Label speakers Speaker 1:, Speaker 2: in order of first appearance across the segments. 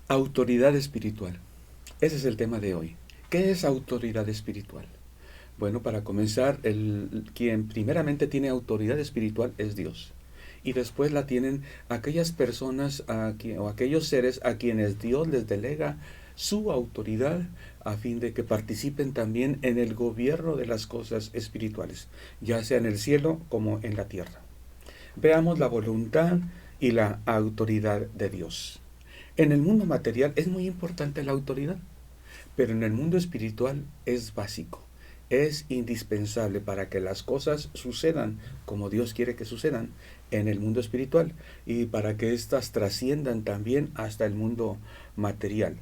Speaker 1: Autoridad espiritual. Ese es el tema de hoy. ¿Qué es autoridad espiritual? Bueno, para comenzar, quien primeramente tiene autoridad espiritual es Dios. Y después la tienen aquellas personas o aquellos seres a quienes Dios les delega su autoridad a fin de que participen también en el gobierno de las cosas espirituales, ya sea en el cielo como en la tierra. Veamos la voluntad y la autoridad de Dios. En el mundo material es muy importante la autoridad, pero en el mundo espiritual es básico, es indispensable para que las cosas sucedan como Dios quiere que sucedan en el mundo espiritual y para que éstas trasciendan también hasta el mundo material.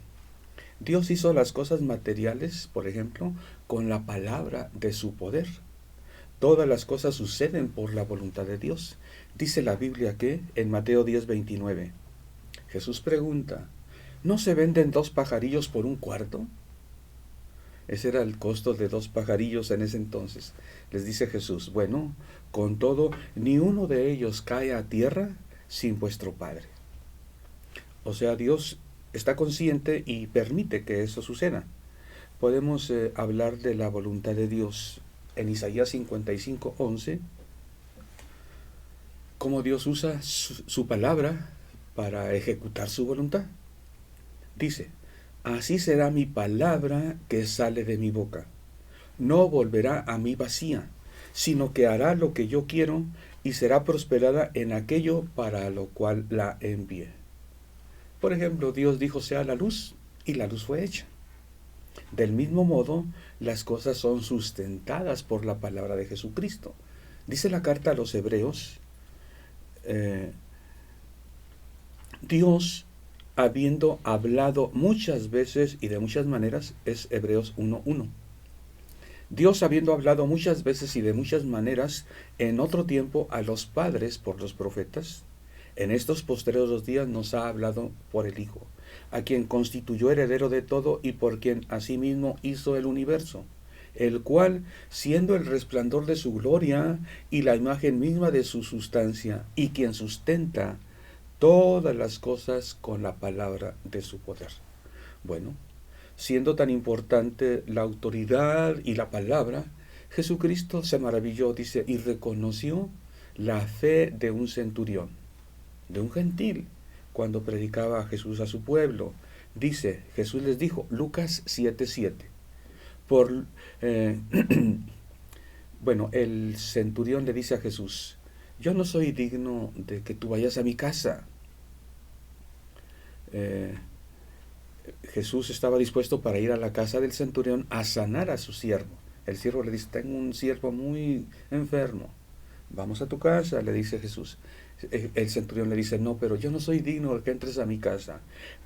Speaker 1: Dios hizo las cosas materiales, por ejemplo, con la palabra de su poder. Todas las cosas suceden por la voluntad de Dios. Dice la Biblia que en Mateo 10:29, Jesús pregunta, ¿no se venden dos pajarillos por un cuarto? Ese era el costo de dos pajarillos en ese entonces. Les dice Jesús, bueno, con todo, ni uno de ellos cae a tierra sin vuestro Padre. O sea, Dios está consciente y permite que eso suceda. Podemos hablar de la voluntad de Dios en Isaías 55:11, cómo Dios usa su palabra para ejecutar su voluntad. Dice, así será mi palabra que sale de mi boca. No volverá a mí vacía, sino que hará lo que yo quiero y será prosperada en aquello para lo cual la envié. Por ejemplo, Dios dijo sea la luz y la luz fue hecha. Del mismo modo, las cosas son sustentadas por la palabra de Jesucristo. Dice la carta a los Hebreos, eh, Dios, habiendo hablado muchas veces y de muchas maneras, es Hebreos 1:1. Dios, habiendo hablado muchas veces y de muchas maneras en otro tiempo a los padres por los profetas, en estos postreros días nos ha hablado por el Hijo, a quien constituyó heredero de todo y por quien asimismo hizo el universo, el cual, siendo el resplandor de su gloria y la imagen misma de su sustancia, y quien sustenta todas las cosas con la palabra de su poder. Bueno, siendo tan importante la autoridad y la palabra, Jesucristo se maravilló, dice, y reconoció la fe de un centurión, de un gentil, cuando predicaba a Jesús a su pueblo. Dice, Jesús les dijo, Lucas 7:7, por, eh, bueno, el centurión le dice a Jesús, yo no soy digno de que tú vayas a mi casa. Eh, Jesús estaba dispuesto para ir a la casa del centurión a sanar a su siervo. El siervo le dice, tengo un siervo muy enfermo. Vamos a tu casa, le dice Jesús. El centurión le dice, no, pero yo no soy digno de que entres a mi casa.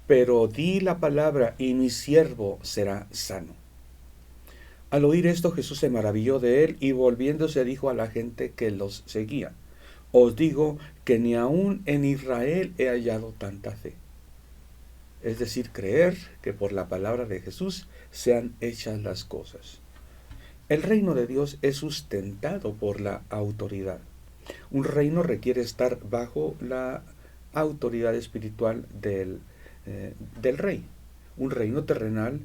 Speaker 1: Pero di la palabra y mi siervo será sano. Al oír esto, Jesús se maravilló de él y volviéndose dijo a la gente que los seguía, os digo que ni aun en Israel he hallado tanta fe. Es decir, creer que por la palabra de Jesús sean hechas las cosas. El reino de Dios es sustentado por la autoridad. Un reino requiere estar bajo la autoridad espiritual del rey. Un reino terrenal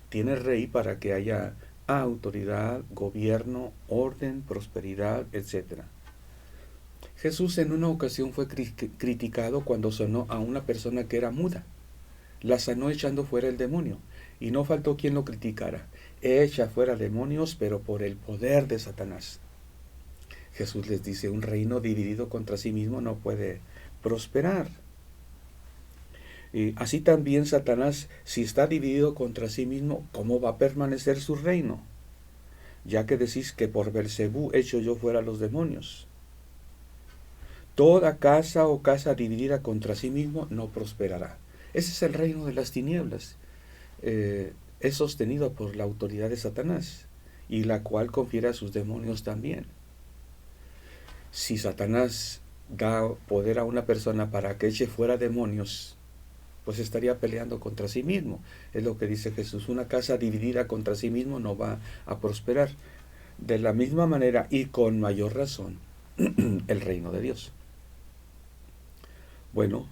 Speaker 1: tiene rey para que haya autoridad, gobierno, orden, prosperidad, etc. Jesús en una ocasión fue criticado cuando sanó a una persona que era muda. La sanó echando fuera el demonio, y no faltó quien lo criticara. Echa fuera demonios, pero por el poder de Satanás. Jesús les dice, un reino dividido contra sí mismo no puede prosperar. Y así también Satanás, si está dividido contra sí mismo, ¿cómo va a permanecer su reino? Ya que decís que por Belcebú echo yo fuera los demonios. Toda casa o casa dividida contra sí mismo no prosperará. Ese es el reino de las tinieblas. Es sostenido por la autoridad de Satanás y la cual confiere a sus demonios también. Si Satanás da poder a una persona para que eche fuera demonios, pues estaría peleando contra sí mismo. Es lo que dice Jesús, una casa dividida contra sí mismo no va a prosperar. De la misma manera y con mayor razón, el reino de Dios. Bueno,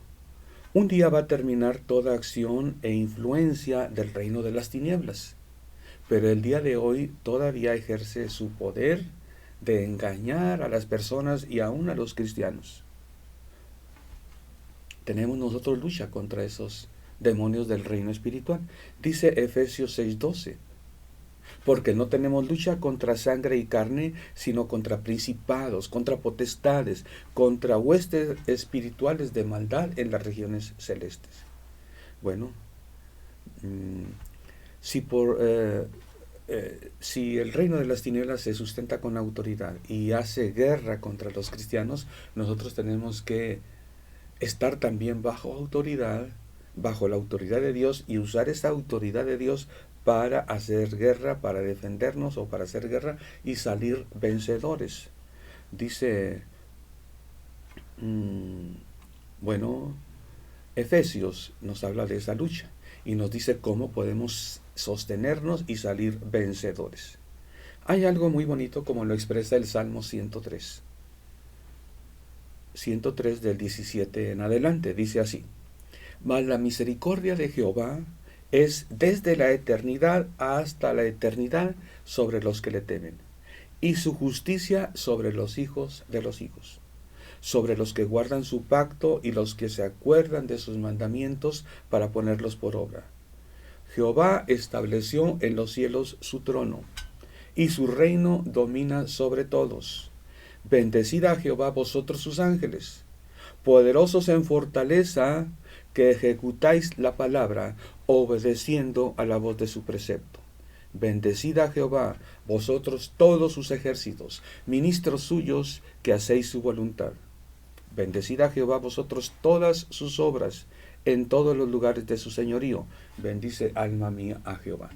Speaker 1: Un día va a terminar toda acción e influencia del reino de las tinieblas, pero el día de hoy todavía ejerce su poder de engañar a las personas y aún a los cristianos. Tenemos nosotros lucha contra esos demonios del reino espiritual. Dice Efesios 6:12, porque no tenemos lucha contra sangre y carne, sino contra principados, contra potestades, contra huestes espirituales de maldad en las regiones celestes. Bueno, si el reino de las tinieblas se sustenta con autoridad y hace guerra contra los cristianos, nosotros tenemos que estar también bajo autoridad, bajo la autoridad de Dios, y usar esa autoridad de Dios para hacer guerra, para defendernos o para hacer guerra y salir vencedores. Dice, bueno, Efesios nos habla de esa lucha y nos dice cómo podemos sostenernos y salir vencedores. Hay algo muy bonito como lo expresa el Salmo 103. 103 del 17 en adelante, dice así: mas la misericordia de Jehová es desde la eternidad hasta la eternidad sobre los que le temen, y su justicia sobre los hijos de los hijos, sobre los que guardan su pacto y los que se acuerdan de sus mandamientos para ponerlos por obra. Jehová estableció en los cielos su trono, y su reino domina sobre todos. Bendecid a Jehová vosotros sus ángeles, poderosos en fortaleza, que ejecutáis la palabra, obedeciendo a la voz de su precepto. Bendecid a Jehová vosotros todos sus ejércitos, ministros suyos, que hacéis su voluntad. Bendecid a Jehová vosotros todas sus obras, en todos los lugares de su señorío. Bendice alma mía a Jehová.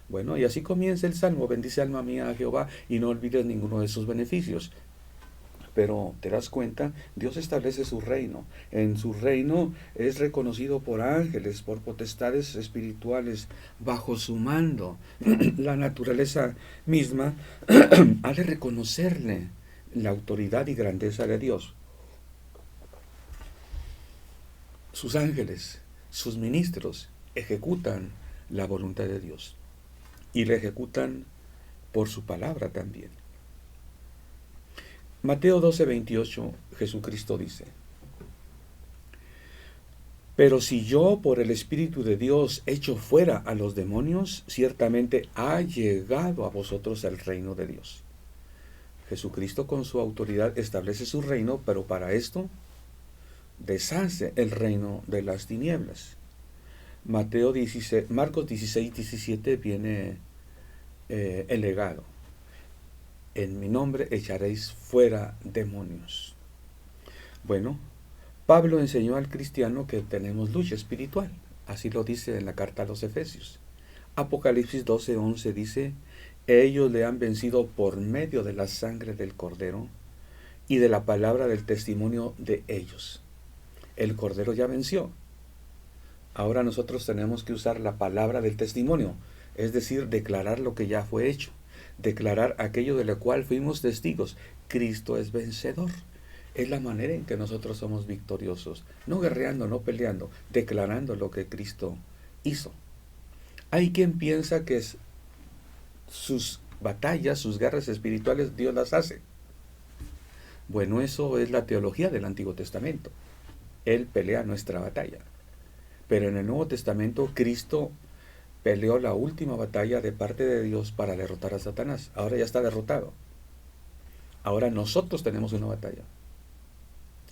Speaker 1: Bueno, y así comienza el Salmo: bendice alma mía a Jehová, y no olvides ninguno de sus beneficios. Pero te das cuenta, Dios establece su reino. En su reino es reconocido por ángeles, por potestades espirituales, bajo su mando. La naturaleza misma ha de reconocerle la autoridad y grandeza de Dios. Sus ángeles, sus ministros, ejecutan la voluntad de Dios. Y la ejecutan por su palabra también. Mateo 12:28, Jesucristo dice: pero si yo por el Espíritu de Dios echo fuera a los demonios, ciertamente ha llegado a vosotros el reino de Dios. Jesucristo con su autoridad establece su reino, pero para esto deshace el reino de las tinieblas. Marcos 16:17 viene el legado: en mi nombre echaréis fuera demonios. Bueno, Pablo enseñó al cristiano que tenemos lucha espiritual. Así lo dice en la carta a los Efesios. Apocalipsis 12:11 dice: ellos le han vencido por medio de la sangre del Cordero y de la palabra del testimonio de ellos. El Cordero ya venció. Ahora nosotros tenemos que usar la palabra del testimonio, es decir, declarar lo que ya fue hecho. Declarar aquello de lo cual fuimos testigos. Cristo es vencedor. Es la manera en que nosotros somos victoriosos. No guerreando, no peleando, declarando lo que Cristo hizo. Hay quien piensa que sus batallas, sus guerras espirituales, Dios las hace. Bueno, eso es la teología del Antiguo Testamento. Él pelea nuestra batalla. Pero en el Nuevo Testamento, Cristo peleó la última batalla de parte de Dios para derrotar a Satanás. Ahora ya está derrotado. Ahora nosotros tenemos una batalla.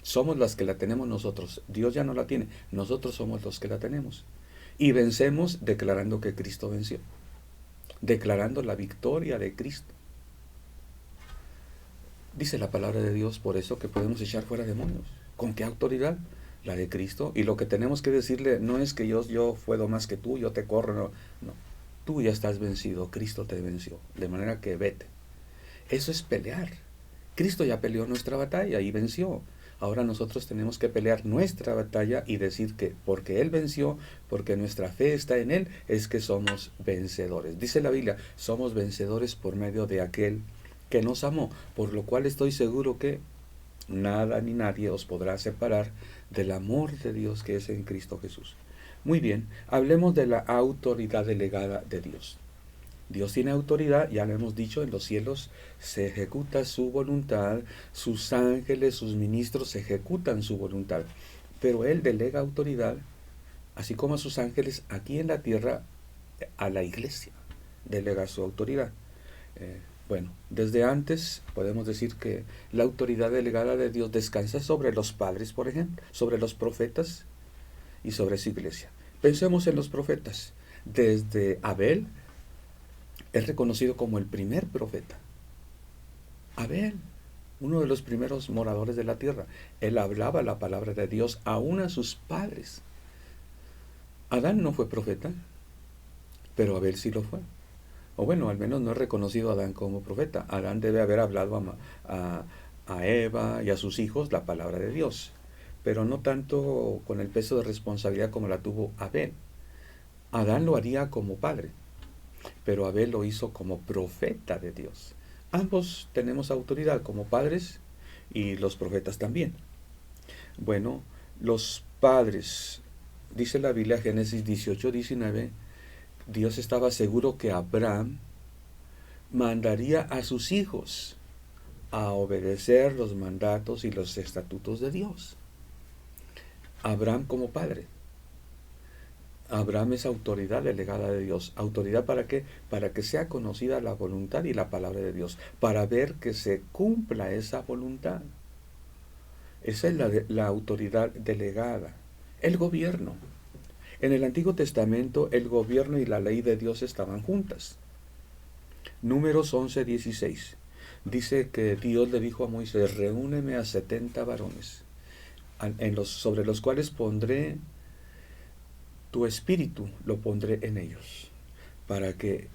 Speaker 1: Somos las que la tenemos nosotros. Dios ya no la tiene. Nosotros somos los que la tenemos. Y vencemos declarando que Cristo venció. Declarando la victoria de Cristo. Dice la palabra de Dios por eso que podemos echar fuera demonios. ¿Con qué autoridad? La de Cristo. Y lo que tenemos que decirle no es que yo puedo más que tú, yo te corro. No. Tú ya estás vencido. Cristo te venció. De manera que vete. Eso es pelear. Cristo ya peleó nuestra batalla y venció. Ahora nosotros tenemos que pelear nuestra batalla y decir que porque Él venció, porque nuestra fe está en Él, es que somos vencedores. Dice la Biblia, somos vencedores por medio de aquel que nos amó, por lo cual estoy seguro que nada ni nadie os podrá separar del amor de Dios que es en Cristo Jesús. Muy bien, hablemos de la autoridad delegada de Dios. Dios tiene autoridad, ya lo hemos dicho, en los cielos se ejecuta su voluntad, sus ángeles, sus ministros ejecutan su voluntad, pero Él delega autoridad, así como a sus ángeles, aquí en la tierra, a la iglesia, delega su autoridad. Bueno, desde antes podemos decir que la autoridad delegada de Dios descansa sobre los padres, por ejemplo, sobre los profetas y sobre su iglesia. Pensemos en los profetas. Desde Abel es reconocido como el primer profeta. Abel, uno de los primeros moradores de la tierra. Él hablaba la palabra de Dios aún a sus padres. Adán no fue profeta, pero Abel sí lo fue. O bueno, al menos no es reconocido a Adán como profeta. Adán debe haber hablado a Eva y a sus hijos la palabra de Dios, pero no tanto con el peso de responsabilidad como la tuvo Abel. Adán lo haría como padre, pero Abel lo hizo como profeta de Dios. Ambos tenemos autoridad como padres y los profetas también. Bueno, los padres, dice la Biblia, Génesis 18:19, Dios estaba seguro que Abraham mandaría a sus hijos a obedecer los mandatos y los estatutos de Dios. Abraham como padre. Abraham es autoridad delegada de Dios. ¿Autoridad para qué? Para que sea conocida la voluntad y la palabra de Dios, para ver que se cumpla esa voluntad. Esa es la autoridad delegada. El gobierno. En el Antiguo Testamento el gobierno y la ley de Dios estaban juntas. Números 11:16. Dice que Dios le dijo a Moisés: reúneme a 70 varones, sobre los cuales pondré tu espíritu, lo pondré en ellos, para que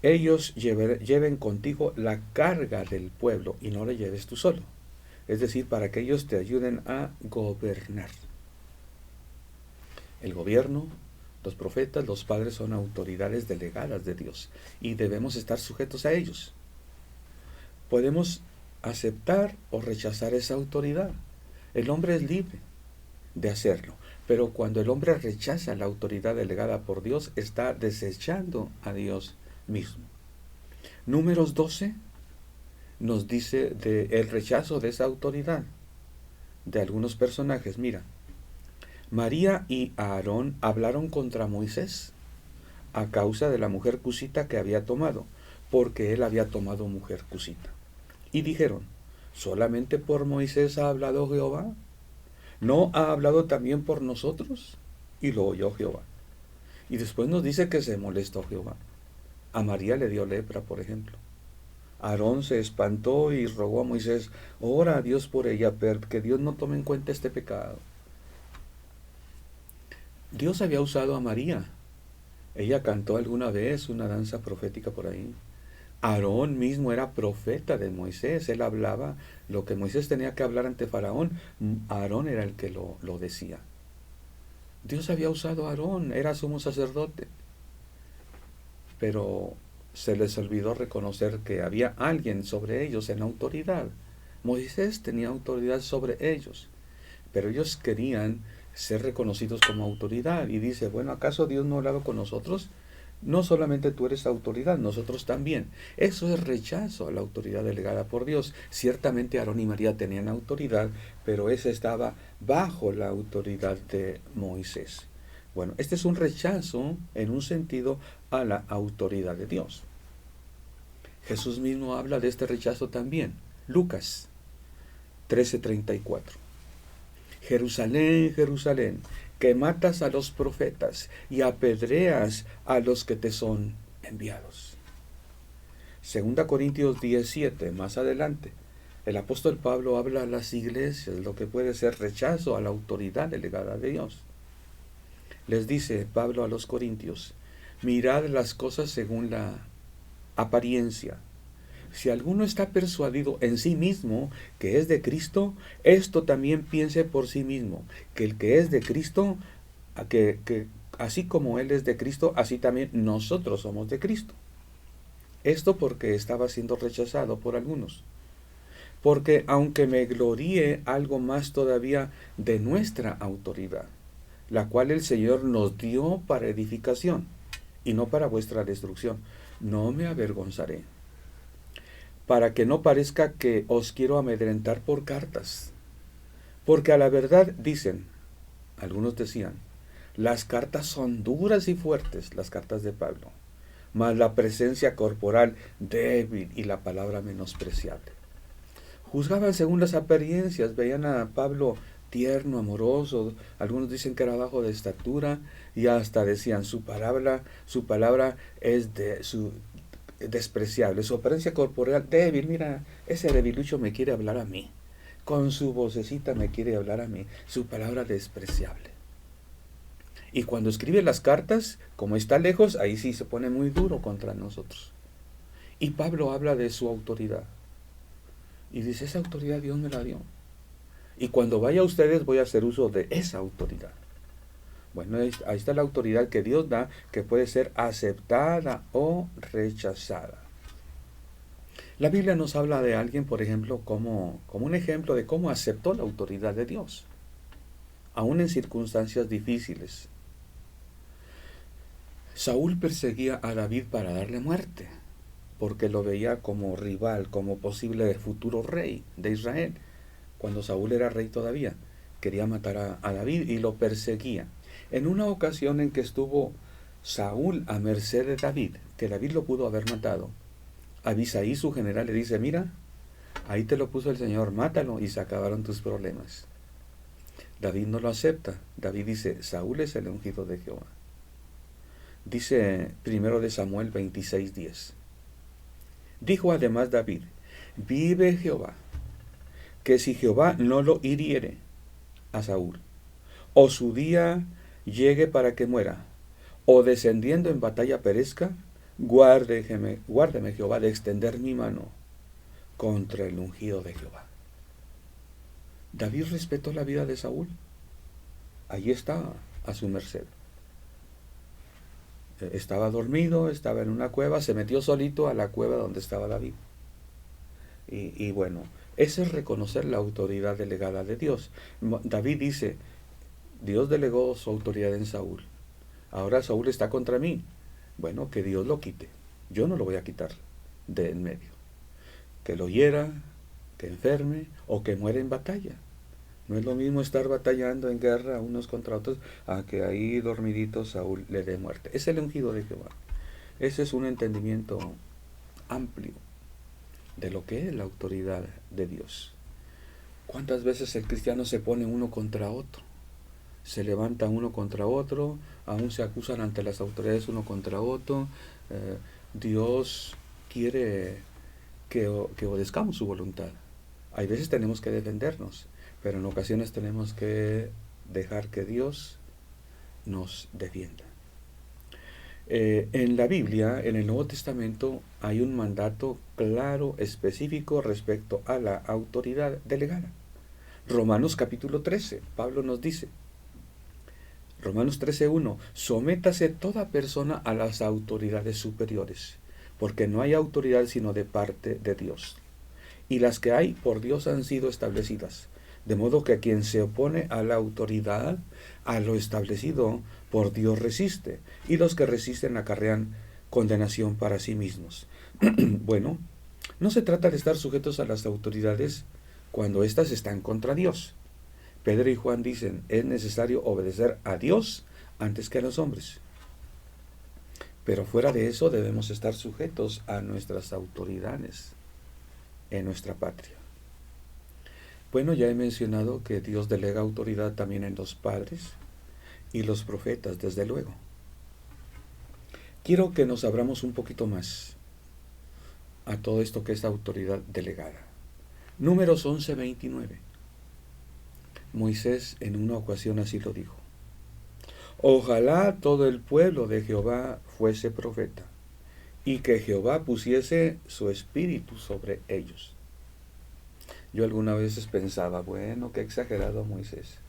Speaker 1: ellos lleven contigo la carga del pueblo y no la lleves tú solo. Es decir, para que ellos te ayuden a gobernar. El gobierno, los profetas, los padres son autoridades delegadas de Dios y debemos estar sujetos a ellos. Podemos aceptar o rechazar esa autoridad. El hombre es libre de hacerlo, pero cuando el hombre rechaza la autoridad delegada por Dios, está desechando a Dios mismo. Números 12 nos dice el rechazo de esa autoridad de algunos personajes. Mira, María y Aarón hablaron contra Moisés a causa de la mujer cusita que había tomado, porque él había tomado mujer cusita. Y dijeron: ¿solamente por Moisés ha hablado Jehová? ¿No ha hablado también por nosotros? Y lo oyó Jehová. Y después nos dice que se molestó Jehová. A María le dio lepra, por ejemplo. Aarón se espantó y rogó a Moisés: ora a Dios por ella, que Dios no tome en cuenta este pecado. Dios había usado a María. Ella cantó alguna vez una danza profética por ahí. Aarón mismo era profeta de Moisés. Él hablaba lo que Moisés tenía que hablar ante Faraón. Aarón era el que lo decía. Dios había usado a Aarón, era sumo sacerdote. Pero se les olvidó reconocer que había alguien sobre ellos en autoridad. Moisés tenía autoridad sobre ellos, pero ellos querían ser reconocidos como autoridad. Y dice: bueno, ¿acaso Dios no ha hablado con nosotros? No solamente tú eres autoridad, nosotros también. Eso es rechazo a la autoridad delegada por Dios. Ciertamente Aarón y María tenían autoridad, pero esa estaba bajo la autoridad de Moisés. Bueno, este es un rechazo en un sentido a la autoridad de Dios. Jesús mismo habla de este rechazo también. Lucas 13:34. Jerusalén, Jerusalén, que matas a los profetas y apedreas a los que te son enviados. 2 Corintios 17, más adelante, el apóstol Pablo habla a las iglesias, lo que puede ser rechazo a la autoridad delegada de Dios. Les dice Pablo a los corintios: mirad las cosas según la apariencia. Si alguno está persuadido en sí mismo que es de Cristo, esto también piense por sí mismo, que el que es de Cristo, que así como Él es de Cristo, así también nosotros somos de Cristo. Esto porque estaba siendo rechazado por algunos. porque aunque me gloríe algo más todavía de nuestra autoridad, la cual el Señor nos dio para edificación y no para vuestra destrucción, no me avergonzaré, para que no parezca que os quiero amedrentar por cartas, porque a la verdad dicen, algunos decían, las cartas son duras y fuertes, las cartas de Pablo, mas la presencia corporal débil y la palabra menospreciable. Juzgaban según las apariencias, veían a Pablo tierno, amoroso, algunos dicen que era bajo de estatura y hasta decían su palabra es despreciable, su apariencia corporal débil, mira, ese debilucho me quiere hablar a mí, con su vocecita me quiere hablar a mí, su palabra despreciable. Y cuando escribe las cartas, como está lejos, ahí sí se pone muy duro contra nosotros. Y Pablo habla de su autoridad. Y dice, esa autoridad Dios me la dio. Y cuando vaya a ustedes voy a hacer uso de esa autoridad. Bueno, ahí está la autoridad que Dios da, que puede ser aceptada o rechazada. La Biblia nos habla de alguien, por ejemplo, como un ejemplo de cómo aceptó la autoridad de Dios, aún en circunstancias difíciles. Saúl perseguía a David para darle muerte, porque lo veía como rival, como posible futuro rey de Israel. Cuando Saúl era rey todavía, quería matar a David y lo perseguía. En una ocasión en que estuvo Saúl a merced de David, que David lo pudo haber matado, Abisaí, su general, le dice, mira, ahí te lo puso el Señor, mátalo y se acabaron tus problemas. David no lo acepta. David dice, Saúl es el ungido de Jehová. Dice 1 de Samuel 26:10. Dijo además David, vive Jehová, que si Jehová no lo hiriere a Saúl, o su día llegue para que muera, o descendiendo en batalla perezca, guárdeme Jehová de extender mi mano contra el ungido de Jehová. David respetó la vida de Saúl. Allí estaba a su merced. Estaba dormido, estaba en una cueva, se metió solito a la cueva donde estaba David. Y bueno, eso es reconocer la autoridad delegada de Dios. David dice, Dios delegó su autoridad en Saúl. Ahora Saúl está contra mí. Bueno, que Dios lo quite. Yo no lo voy a quitar de en medio. Que lo hiera, que enferme o que muera en batalla. No es lo mismo estar batallando en guerra unos contra otros a que ahí dormidito Saúl le dé muerte. Es el ungido de Jehová. Ese es un entendimiento amplio de lo que es la autoridad de Dios. ¿Cuántas veces el cristiano se pone uno contra otro? Se levanta uno contra otro, aún se acusan ante las autoridades uno contra otro. Dios quiere que obedezcamos su voluntad. Hay veces tenemos que defendernos, pero en ocasiones tenemos que dejar que Dios nos defienda. En la Biblia, en el Nuevo Testamento, hay un mandato claro, específico respecto a la autoridad delegada. Romanos capítulo 13, Pablo nos dice, Romanos 13:1, sométase toda persona a las autoridades superiores, porque no hay autoridad sino de parte de Dios. Y las que hay por Dios han sido establecidas. De modo que quien se opone a la autoridad, a lo establecido por Dios resiste, y los que resisten acarrean condenación para sí mismos. Bueno, no se trata de estar sujetos a las autoridades cuando éstas están contra Dios. Pedro y Juan dicen, es necesario obedecer a Dios antes que a los hombres. Pero fuera de eso debemos estar sujetos a nuestras autoridades en nuestra patria. Bueno, ya he mencionado que Dios delega autoridad también en los padres y los profetas, desde luego. Quiero que nos abramos un poquito más a todo esto que es autoridad delegada. Números 11:29. Moisés en una ocasión así lo dijo. Ojalá todo el pueblo de Jehová fuese profeta, y que Jehová pusiese su espíritu sobre ellos. Yo algunas veces pensaba, bueno, qué exagerado Moisés.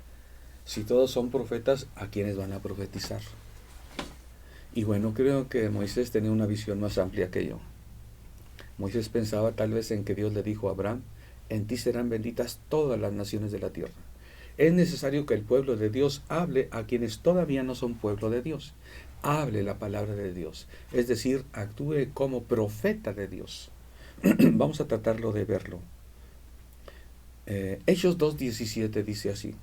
Speaker 1: Si todos son profetas, ¿a quiénes van a profetizar? Y bueno, creo que Moisés tenía una visión más amplia que yo. Moisés pensaba tal vez en que Dios le dijo a Abraham, en ti serán benditas todas las naciones de la tierra. Es necesario que el pueblo de Dios hable a quienes todavía no son pueblo de Dios. Hable la palabra de Dios, es decir, actúe como profeta de Dios. Vamos a tratarlo de verlo. Hechos 2:17 dice así.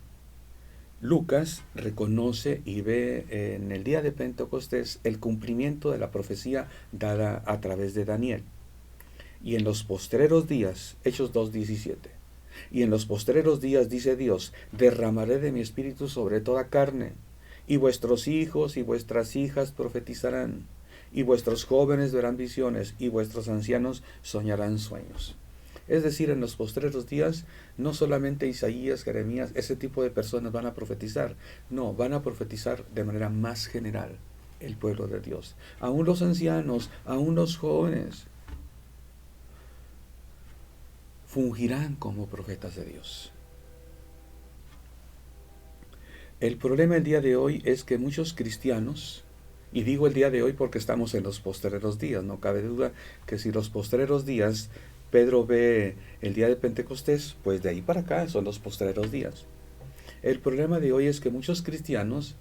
Speaker 1: Lucas reconoce y ve en el día de Pentecostés el cumplimiento de la profecía dada a través de Daniel. Y en los postreros días, Hechos 2:17, y en los postreros días, dice Dios, derramaré de mi espíritu sobre toda carne, y vuestros hijos y vuestras hijas profetizarán, y vuestros jóvenes verán visiones, y vuestros ancianos soñarán sueños. Es decir, en los postreros días, no solamente Isaías, Jeremías, ese tipo de personas van a profetizar, no, van a profetizar de manera más general el pueblo de Dios. Aún los ancianos, aún los jóvenes, fungirán como profetas de Dios. El problema el día de hoy es que muchos cristianos, y digo el día de hoy porque estamos en los postreros días, no cabe duda que si los postreros días Pedro ve el día de Pentecostés, pues de ahí para acá son los postreros días. El problema de hoy es que muchos cristianos,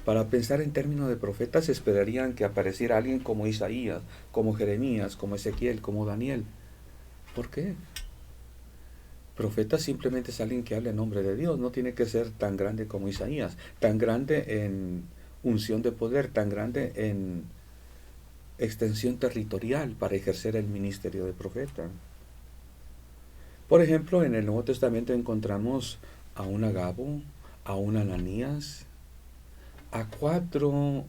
Speaker 1: para pensar en términos de profetas, esperarían que apareciera alguien como Isaías, como Jeremías, como Ezequiel, como Daniel. ¿Por qué? Profeta simplemente es alguien que habla en nombre de Dios, no tiene que ser tan grande como Isaías, tan grande en unción de poder, tan grande en extensión territorial para ejercer el ministerio de profeta. Por ejemplo, en el Nuevo Testamento encontramos a un Agabo, a un Ananías, a 4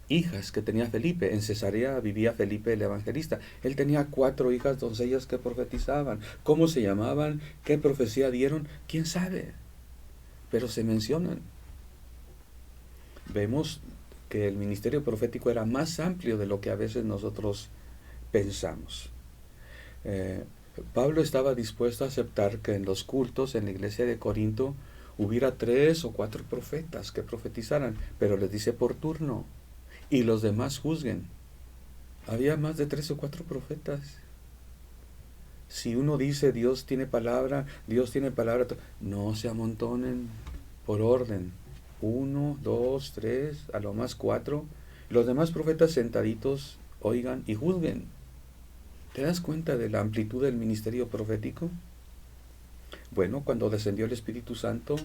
Speaker 1: hijas que tenía Felipe. En Cesarea vivía Felipe el evangelista. Él tenía 4 hijas doncellas que profetizaban. ¿Cómo se llamaban? ¿Qué profecía dieron? ¿Quién sabe? Pero se mencionan. Vemos que el ministerio profético era más amplio de lo que a veces nosotros pensamos. Pablo estaba dispuesto a aceptar que en los cultos en la iglesia de Corinto hubiera 3 o 4 profetas que profetizaran, pero les dice por turno, y los demás juzguen. Había más de 3 o 4 profetas. Si uno dice Dios tiene palabra, no se amontonen por orden. 1, 2, 3, a lo más 4. Los demás profetas sentaditos oigan y juzguen. ¿Te das cuenta de la amplitud del ministerio profético? Bueno, cuando descendió el Espíritu Santo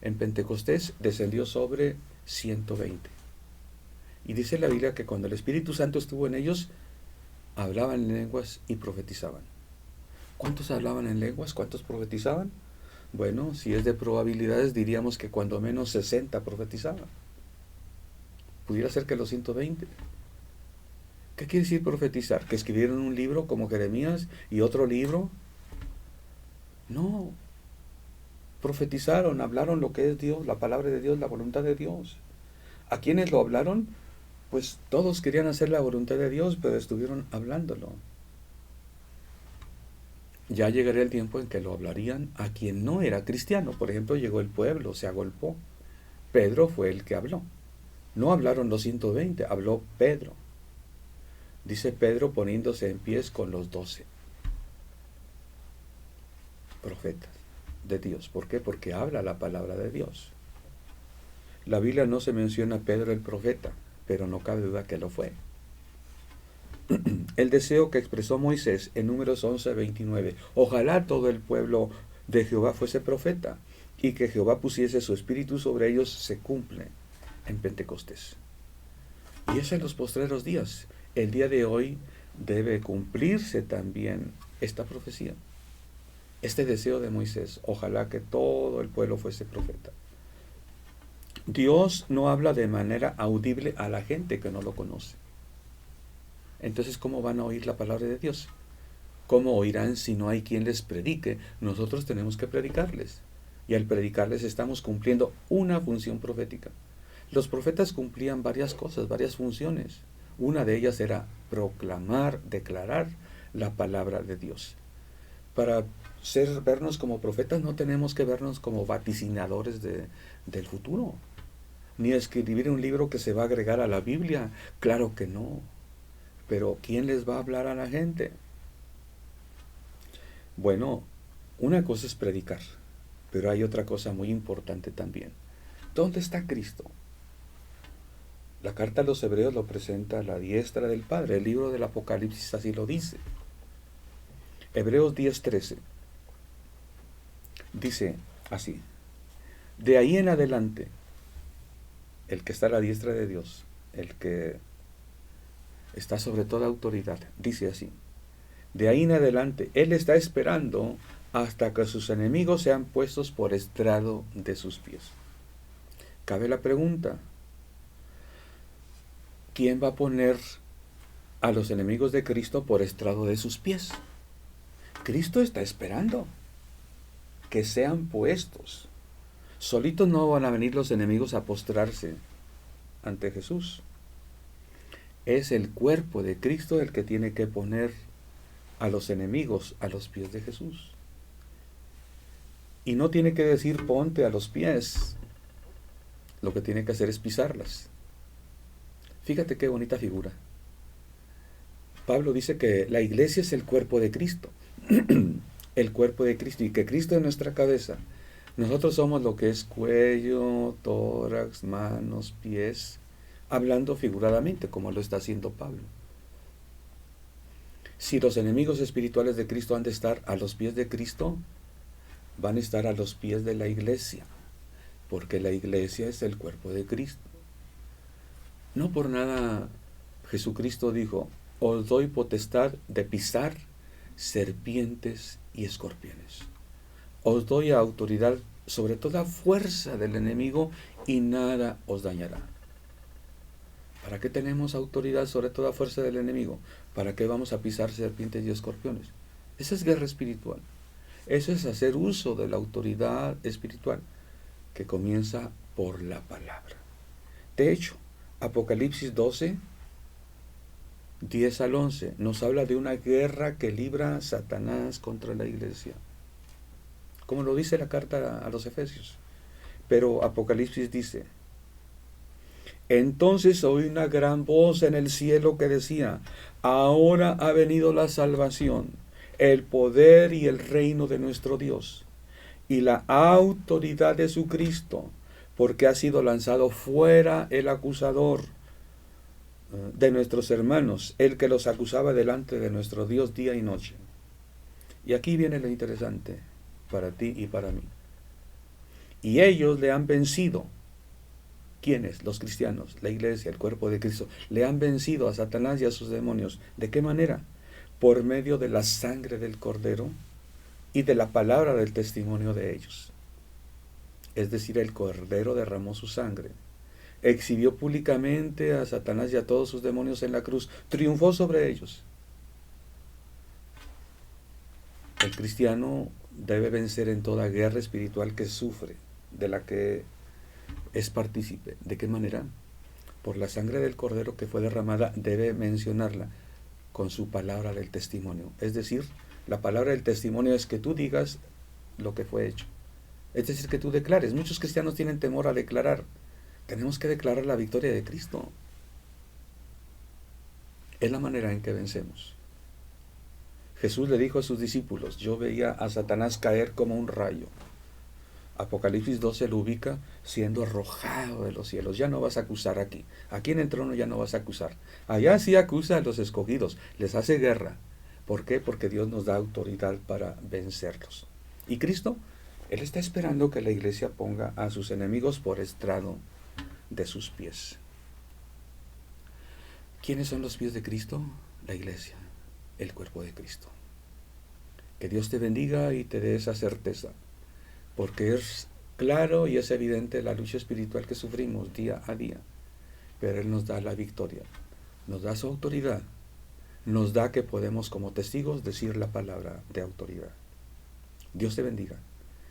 Speaker 1: en Pentecostés, descendió sobre 120. Y dice la Biblia que cuando el Espíritu Santo estuvo en ellos, hablaban en lenguas y profetizaban. ¿Cuántos hablaban en lenguas? ¿Cuántos profetizaban? Bueno, si es de probabilidades, diríamos que cuando menos 60 profetizaban. Pudiera ser que los 120. ¿Qué quiere decir profetizar? ¿Que escribieron un libro como Jeremías y otro libro? No. Profetizaron, hablaron lo que es Dios, la palabra de Dios, la voluntad de Dios. ¿A quiénes lo hablaron? Pues todos querían hacer la voluntad de Dios, pero estuvieron hablándolo. Ya llegaría el tiempo en que lo hablarían a quien no era cristiano. Por ejemplo, llegó el pueblo, se agolpó. Pedro fue el que habló. No hablaron los 120, habló Pedro. Dice Pedro poniéndose en pies con los 12 profetas de Dios. ¿Por qué? Porque habla la palabra de Dios. La Biblia no se menciona a Pedro el profeta, pero no cabe duda que lo fue. El deseo que expresó Moisés en Números 11:29, ojalá todo el pueblo de Jehová fuese profeta y que Jehová pusiese su espíritu sobre ellos, se cumple en Pentecostés. Y es en los postreros días. El día de hoy debe cumplirse también esta profecía, este deseo de Moisés, ojalá que todo el pueblo fuese profeta. Dios no habla de manera audible a la gente que no lo conoce. Entonces, ¿cómo van a oír la palabra de Dios? ¿Cómo oirán si no hay quien les predique? Nosotros tenemos que predicarles. Y al predicarles estamos cumpliendo una función profética. Los profetas cumplían varias cosas, varias funciones. Una de ellas era proclamar, declarar la palabra de Dios. Para vernos como profetas no tenemos que vernos como vaticinadores del futuro, ni escribir un libro que se va a agregar a la Biblia. Claro que no. Pero ¿quién les va a hablar a la gente? Bueno, una cosa es predicar, pero hay otra cosa muy importante también. ¿Dónde está Cristo? La carta a los Hebreos lo presenta a la diestra del Padre. El libro del Apocalipsis así lo dice. Hebreos 10:13 dice así: de ahí en adelante, el que está a la diestra de Dios, el que está sobre toda autoridad, dice así: de ahí en adelante, Él está esperando hasta que sus enemigos sean puestos por estrado de sus pies. Cabe la pregunta: ¿quién va a poner a los enemigos de Cristo por estrado de sus pies? Cristo está esperando que sean puestos. Solitos no van a venir los enemigos a postrarse ante Jesús. Es el cuerpo de Cristo el que tiene que poner a los enemigos a los pies de Jesús. Y no tiene que decir ponte a los pies. Lo que tiene que hacer es pisarlas. Fíjate qué bonita figura. Pablo dice que la iglesia es el cuerpo de Cristo. El cuerpo de Cristo, y que Cristo es nuestra cabeza. Nosotros somos lo que es cuello, tórax, manos, pies, hablando figuradamente, como lo está haciendo Pablo. Si los enemigos espirituales de Cristo han de estar a los pies de Cristo, van a estar a los pies de la iglesia, porque la iglesia es el cuerpo de Cristo. No por nada Jesucristo dijo: os doy potestad de pisar serpientes y escorpiones. Os doy autoridad sobre toda fuerza del enemigo y nada os dañará. ¿Para qué tenemos autoridad sobre toda fuerza del enemigo? ¿Para qué vamos a pisar serpientes y escorpiones? Esa es guerra espiritual. Eso es hacer uso de la autoridad espiritual que comienza por la palabra. De hecho, Apocalipsis 12, 10 al 11, nos habla de una guerra que libra Satanás contra la iglesia, como lo dice la carta a los Efesios. Pero Apocalipsis dice: entonces oí una gran voz en el cielo que decía: ahora ha venido la salvación, el poder y el reino de nuestro Dios, y la autoridad de su Cristo, porque ha sido lanzado fuera el acusador de nuestros hermanos, el que los acusaba delante de nuestro Dios día y noche. Y aquí viene lo interesante para ti y para mí. Y ellos le han vencido. ¿Quiénes? Los cristianos, la iglesia, el cuerpo de Cristo. Le han vencido a Satanás y a sus demonios. ¿De qué manera? Por medio de la sangre del Cordero y de la palabra del testimonio de ellos. Es decir, el Cordero derramó su sangre, exhibió públicamente a Satanás y a todos sus demonios en la cruz, triunfó sobre ellos. El cristiano debe vencer en toda guerra espiritual que sufre, de la que es partícipe. ¿De qué manera? Por la sangre del Cordero que fue derramada, debe mencionarla con su palabra del testimonio. Es decir, la palabra del testimonio es que tú digas lo que fue hecho. Es decir, que tú declares. Muchos cristianos tienen temor a declarar. Tenemos que declarar la victoria de Cristo. Es la manera en que vencemos. Jesús le dijo a sus discípulos: yo veía a Satanás caer como un rayo. Apocalipsis 12 lo ubica siendo arrojado de los cielos. Ya no vas a acusar aquí. Aquí en el trono ya no vas a acusar. Allá sí acusa a los escogidos. Les hace guerra. ¿Por qué? Porque Dios nos da autoridad para vencerlos. ¿Y Cristo? Él está esperando que la iglesia ponga a sus enemigos por estrado de sus pies. ¿Quiénes son los pies de Cristo? La iglesia, el cuerpo de Cristo. Que Dios te bendiga y te dé esa certeza, porque es claro y es evidente la lucha espiritual que sufrimos día a día, pero Él nos da la victoria, nos da su autoridad, nos da que podemos como testigos decir la palabra de autoridad. Dios te bendiga.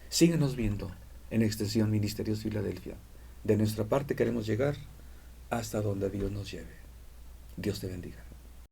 Speaker 1: Síguenos viendo en Extensión Ministerios Filadelfia. De nuestra parte queremos llegar hasta donde Dios nos lleve. Dios te bendiga.